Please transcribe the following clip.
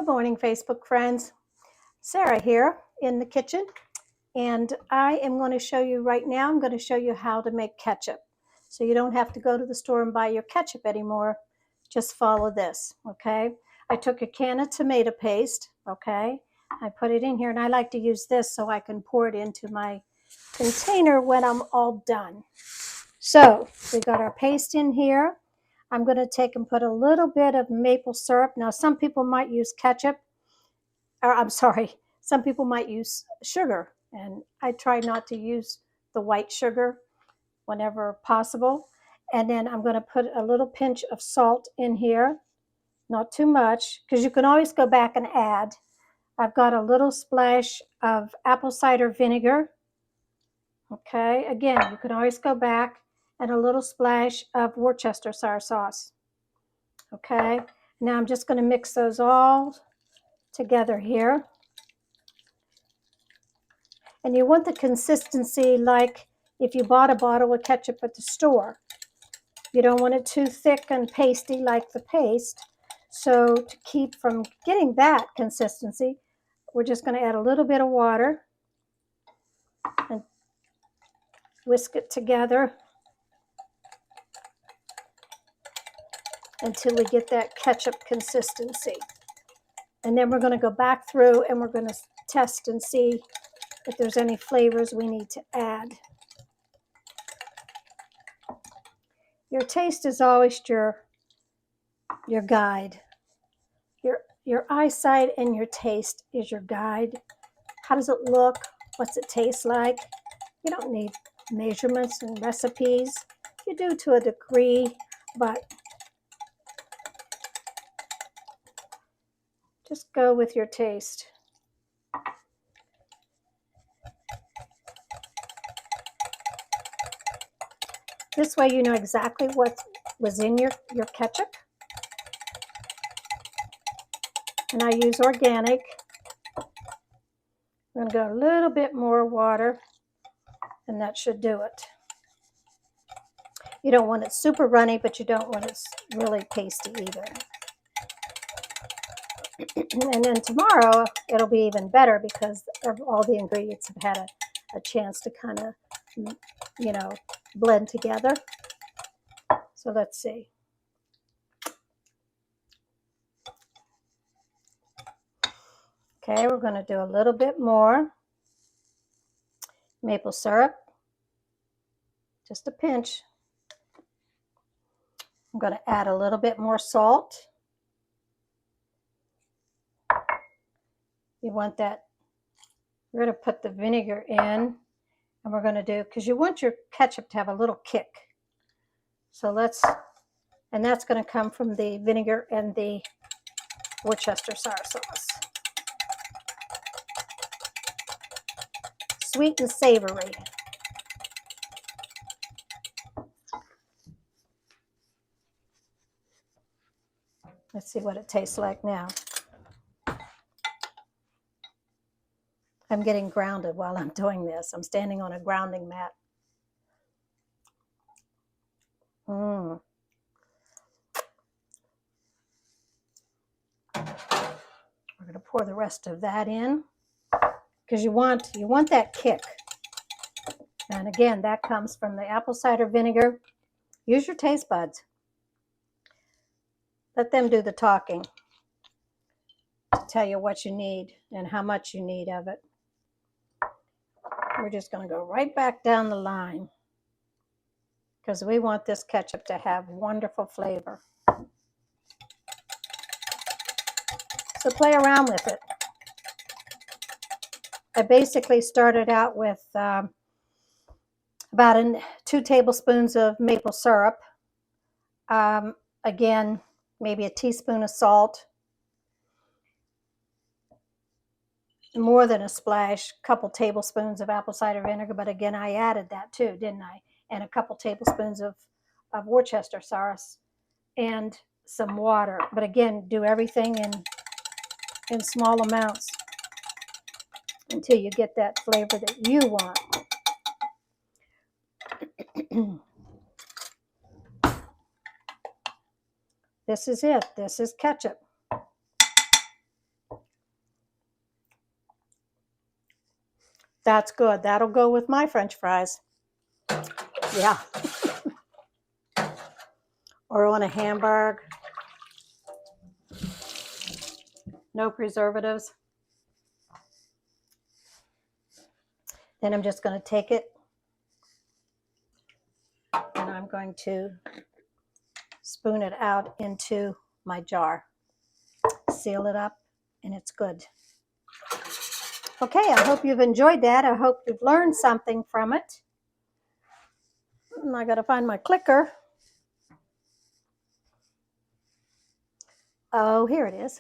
Good morning, Facebook friends. Sarah here in the kitchen, and I am going to show you right now, I'm going to show you how to make ketchup. So you don't have to go to the store and buy your ketchup anymore. Just follow this, okay? I took a can of tomato paste, okay? I put it in here, and I like to use this so I can pour it into my container when I'm all done. So we got our paste in here. I'm going to take and put a little bit of maple syrup. Now, some people might use ketchup, or I'm sorry, some people might use sugar, and I try not to use the white sugar whenever possible. And then I'm going to put a little pinch of salt in here, not too much, because you can always go back and add. I've got a little splash of apple cider vinegar. Okay, again, you can always go back, and a little splash of Worcestershire sauce. Okay, now I'm just going to mix those all together here. And you want the consistency like if you bought a bottle of ketchup at the store. You don't want it too thick and pasty like the paste. So to keep from getting that consistency, we're just going to add a little bit of water and whisk it together until we get that ketchup consistency. And then we're going to go back through and we're going to test and see if there's any flavors we need to add. Your taste is always your guide. Your eyesight and your taste is your guide. How does it look? What's it taste like? You don't need measurements and recipes. You do to a degree, but just go with your taste. This way you know exactly what was in your ketchup. And I use organic. I'm going to go a little bit more water, and that should do it. You don't want it super runny, but you don't want it really pasty either. And then tomorrow, it'll be even better because all the ingredients have had a chance to kind of, blend together. So let's see. Okay, we're going to do a little bit more maple syrup, just a pinch. I'm going to add a little bit more salt. You want that. We're going to put the vinegar in, and we're going to do, because you want your ketchup to have a little kick. So and that's going to come from the vinegar and the Worcestershire sauce. Sweet and savory. Let's see what it tastes like now. I'm getting grounded while I'm doing this. I'm standing on a grounding mat. We're going to pour the rest of that in because you want that kick. And again, that comes from the apple cider vinegar. Use your taste buds. Let them do the talking to tell you what you need and how much you need of it. We're just going to go right back down the line because we want this ketchup to have wonderful flavor. So play around with it. I basically started out with about 2 tablespoons of maple syrup. Again, maybe a teaspoon of salt. More than a splash, a couple tablespoons of apple cider vinegar, but again, I added that too, didn't I? And a couple tablespoons of Worcestershire sauce and some water. But again, do everything in small amounts until you get that flavor that you want. This is it. This is ketchup. That's good. That'll go with my French fries. Yeah. Or on a hamburger. No preservatives. Then I'm just going to take it and I'm going to spoon it out into my jar. Seal it up and it's good. Okay, I hope you've enjoyed that. I hope you've learned something from it. And I got to find my clicker. Oh, here it is.